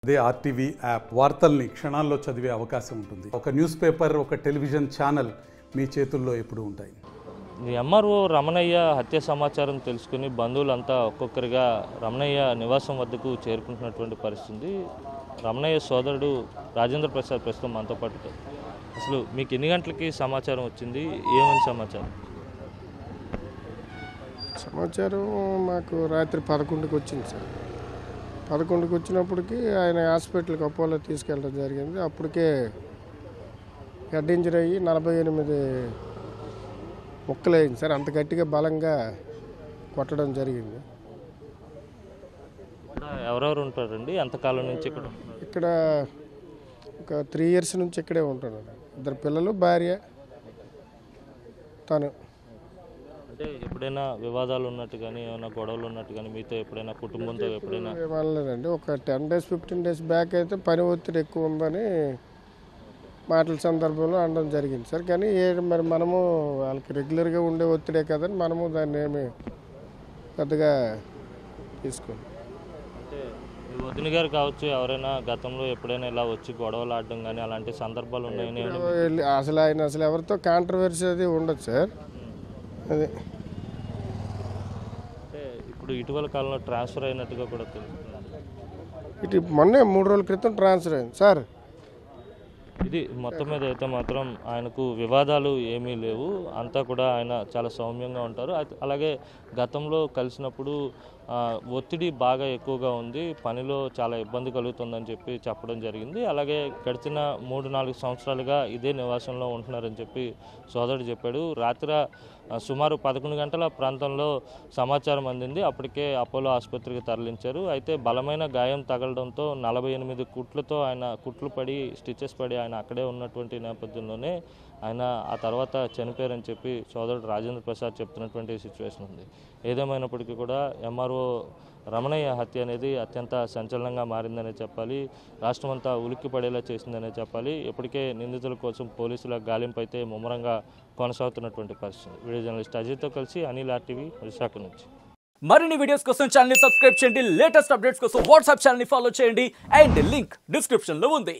అదే RTV app వార్తల్ని క్షణాల్లో చదివే అవకాశం ఉంటుంది. ఒక న్యూస్ పేపర్, ఒక టెలివిజన్ ఛానల్ మీ చేతుల్లో ఎప్పుడూ ఉంటాయి. ఎంఆర్ఓ రమణయ్య హత్య సమాచారం తెలుసుకుని బంధువులంతా ఒక్కొక్కరిగా రమణయ్య నివాసం వద్దకు చేరుకుంటున్నటువంటి పరిస్థితి. రమణయ్య సోదరుడు రాజేంద్ర ప్రసాద్ ప్రస్తుతం మనతో పాటు. అసలు మీకు ఎన్ని గంటలకి సమాచారం వచ్చింది? ఏమని సమాచారం? సమాచారం మాకు రాత్రి 11కి వచ్చింది సార్. 11కి వచ్చినప్పటికీ ఆయన హాస్పిటల్కి అపోలో తీసుకెళ్ళడం జరిగింది. అప్పటికే హెడ్ ఇంజరీ అయ్యి 48 ముక్కలు అయింది సార్. అంత గట్టిగా బలంగా కొట్టడం జరిగింది. ఎవరెవరు ఉంటారండి? ఎంతకాలం నుంచి ఇక్కడ? ఒక 3 years నుంచి ఇక్కడే ఉంటున్నాడు. 2 పిల్లలు, భార్య, తను. అంటే ఎప్పుడైనా వివాదాలు ఉన్నట్టు కానీ, ఏమైనా గొడవలు ఉన్నట్టు కానీ మీతో ఎప్పుడైనా, కుటుంబంతో ఎప్పుడైనా? ఏమనలేదండి. ఒక 10 days 15 days బ్యాక్ అయితే పని ఒత్తిడి ఎక్కువ ఉందని మాటల సందర్భంలో అనడం జరిగింది సార్. కానీ మరి మనము వాళ్ళకి రెగ్యులర్గా ఉండే ఒత్తిడే కదని మనము దాన్ని ఏమి పెద్దగా తీసుకోండి. అంటే మీ వదిన గారు కావచ్చు, ఎవరైనా గతంలో ఎప్పుడైనా ఇలా వచ్చి గొడవలు ఆడడం కానీ అలాంటి సందర్భాలు ఉన్నాయని? అసలు ఆయన ఎవరితో కాంట్రవర్సీ అది ఉండదు సార్. అది అంటే ఇప్పుడు ఇటీవల కాలంలో ట్రాన్స్ఫర్ అయినట్టుగా కూడా తెలుస్తుంది. ఇటు మొన్నే 3 రోజుల క్రితం ట్రాన్స్ఫర్ అయింది సార్. ఇది మొత్తం మీద అయితే మాత్రం ఆయనకు వివాదాలు ఏమీ లేవు. అంతా కూడా ఆయన చాలా సౌమ్యంగా ఉంటారు. అలాగే గతంలో కలిసినప్పుడు ఒత్తిడి బాగా ఎక్కువగా ఉంది, పనిలో చాలా ఇబ్బంది కలుగుతుందని చెప్పి చెప్పడం జరిగింది. అలాగే గడిచిన 3-4 సంవత్సరాలుగా ఇదే నివాసంలో ఉంటున్నారని చెప్పి సోదరుడు చెప్పాడు. రాత్రి సుమారు 11 గంటల ప్రాంతంలో సమాచారం అందింది. అప్పటికే అపోలో ఆసుపత్రికి తరలించారు. అయితే బలమైన గాయం తగలడంతో 48 కుట్లతో ఆయన కుట్లు పడి, స్టిచెస్ పడి ఆయన అక్కడే ఉన్నటువంటి నేపథ్యంలోనే ఆయన ఆ తర్వాత చనిపోయారని చెప్పి సోదరుడు రాజేంద్ర ప్రసాద్ చెప్తున్నటువంటి సిచ్యువేషన్ ఉంది. ఏదేమైనప్పటికీ కూడా ఎంఆర్ఓ రమణయ్య హత్య అనేది అత్యంత సంచలనంగా మారిందనే చెప్పాలి. రాష్ట్రమంతా ఉలిక్కి పడేలా చేసిందనే చెప్పాలి. ఇప్పటికే నిందితుల కోసం పోలీసుల గాలింపు అయితే ముమ్మరంగా కొనసాగుతున్నటువంటి పరిస్థితి. వీడియో జర్నలిస్ట్ అజయ్తో కలిసి అనిల్, ఆర్టీవీ, విశాఖ నుంచి. మరిన్ని వీడియోస్ కోసం ఛానల్ ని సబ్స్క్రైబ్ చేయండి. లేటెస్ట్ అప్డేట్స్ కోసం వాట్సాప్ ఛానల్ ని ఫాలో చేయండి. అండ్ లింక్ డిస్క్రిప్షన్ లో ఉంది.